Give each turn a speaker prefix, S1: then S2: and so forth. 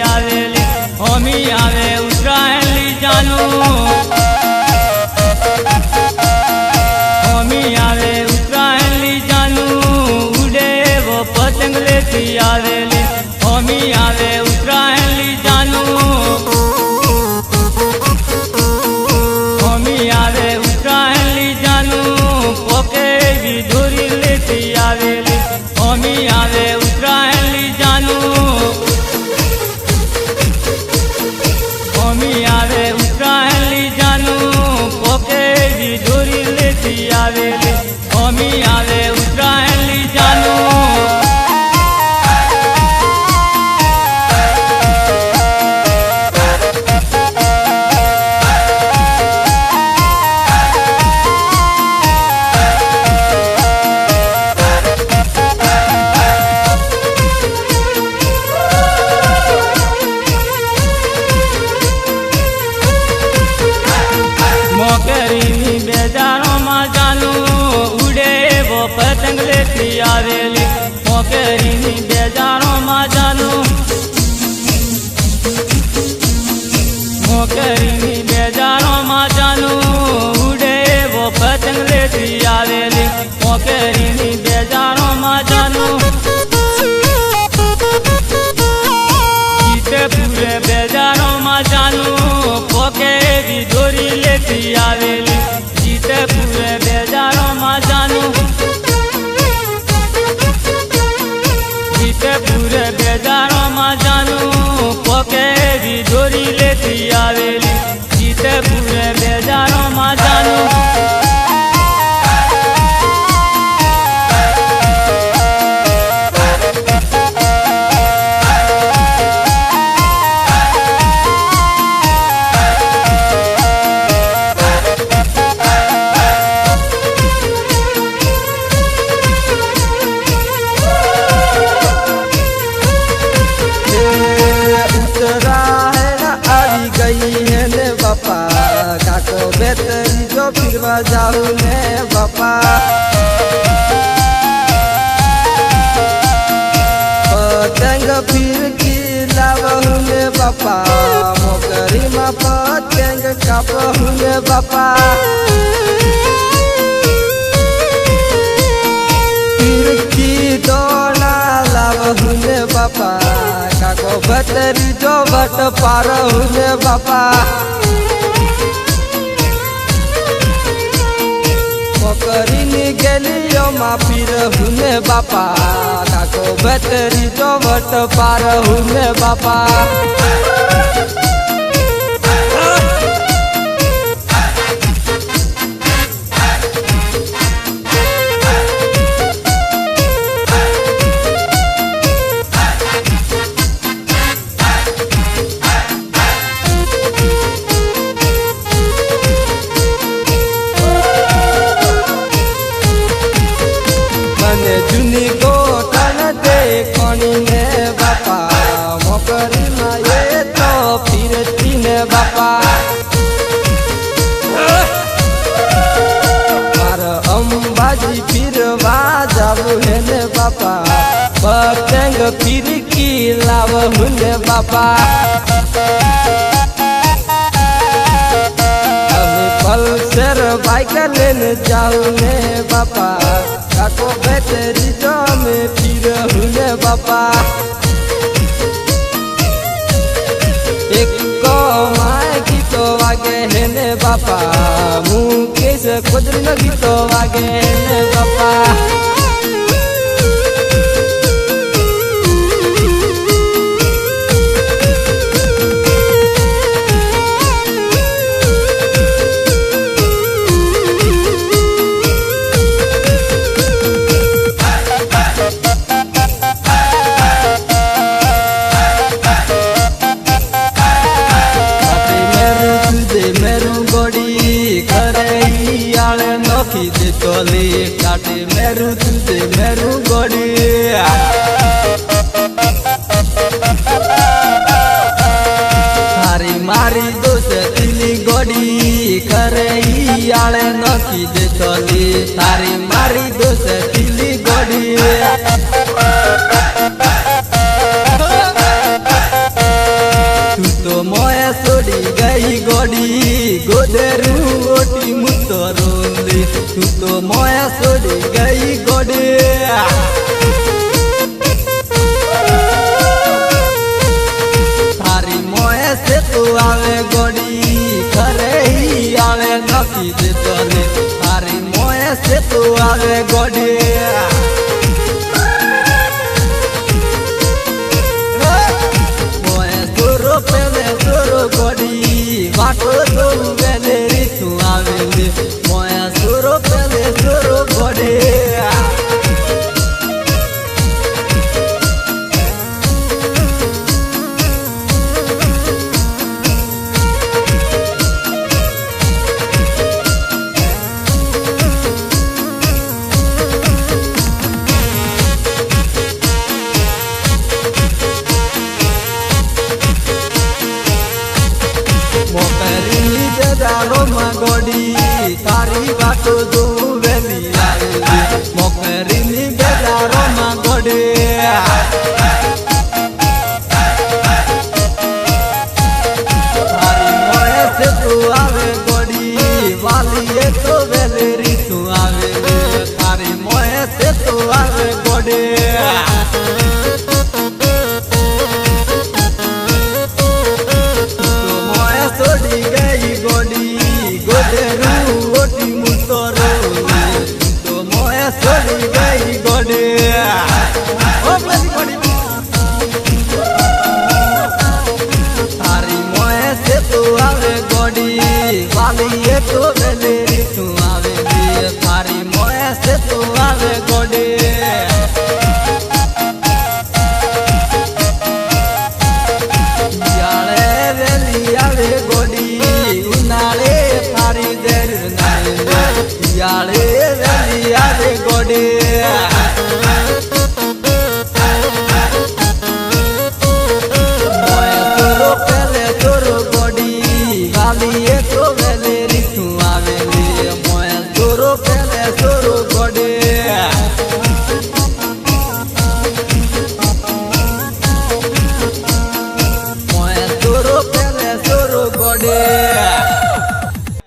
S1: आवेली होमी आवे उत्तरायण ली जानू होमी आवे उत्तरायण ली जानू उड़े वो पतंग लेती आवेली होमी आवे उत्तरायण ली जानू होमी आवे उत्तरायण ली जानू पोके भी धूरी लेती आवेली होमी आवे उत्तरायण ली जानू होमी आवे उत्तरायण ली जानू पोके भी धूरी लेती आवेली होमी आवे उत्तरायण ली जानू मोकरी बेजारों में जानू उड़े वो पतंग लेती आवेली मोकरी बेजारों में जानू मोकरी बेजारों में जानू उड़े वो पतंग लेती आवेली मोकरी बेजारों में जानू जीते पूरे बेजारों में जानू पोके भी डोरी लेती आवेली जीते पूरे बेजारों में जानू जीते पूरे बेजारों में जानू पोके भी डोरी लेती आवेली जीते पूरे बेजारों में जानू
S2: काको बेतरी जो फिरवा जाऊ ने बापा पतंग फिर की लावहू ने बापा मोकरी में पतंग कापहू ने बापा फिर की डोला लावहू ने बापा काको बेतरी जो बट पारहू ने बापा मोकरी गेलियो माफी रहूने बापा काको बेतरी जो बट पार हुने बापा जुनी गोटन देखनी ने बापा मोकरी में ये तो फिरती ने बापा मार अंबाजी फिरवा जाबू है ने बापा पतंग फिर की लावहू ने बापा पल्सर बाइक लेने जाऊ ने बापा काको बेतरी जो में फिर हुने बापा एक को माय गीतो आगे है ने बापा मुकेश खुदरी न गीतो आगे है ने बापा तोली काटे मेरू तुझे मेरू गोड़ी थारी मारी दोस्त तिली गोड़ी करे आले नखी दे तोली थारी मारी दोस्त तिली गोड़ी છોડી ગઈ ગોડે તારી મોએ છે તું આવે ગોડી ઘરે આવે નથી દેતો ને તારી મોએ છે તું આવે ગોડે મોએ સુરો પેલે સુરો ગોડી વાટો તો વેલે રીતું આવે મોએ સુરો પેલે સુરો ગોડે મોકરી જજારો માં ગોડી તારી વાતો જોઉં વેલી આવી મોકરી ની જજારો માં ગોડે તારી મોએ છે તું આવે ગોડી વાલીએ તો વેલેરી તું આવે તારી મોએ છે તું આવે ગોડે છોડી ગઈ ગોડી ગોડેરું ઓટી મૂતો તો મોએ છોડી ગઈ ગોડે તારી મોએ છે તું આવે ગોડી વાલીએ તો વેલેરી તું આવે તારી મોએ છે તું આવે ગોડે ઉનાળે તારી દેર યાળે વેલી આવે ગોડે મોએ સુરો પેલે સુરો ગોડી વાલીએ તો વેલેરી તું આવે મોએ સુરો પેલે સુરો ગોડે મોએ સુરો પેલે સુરો ગોડે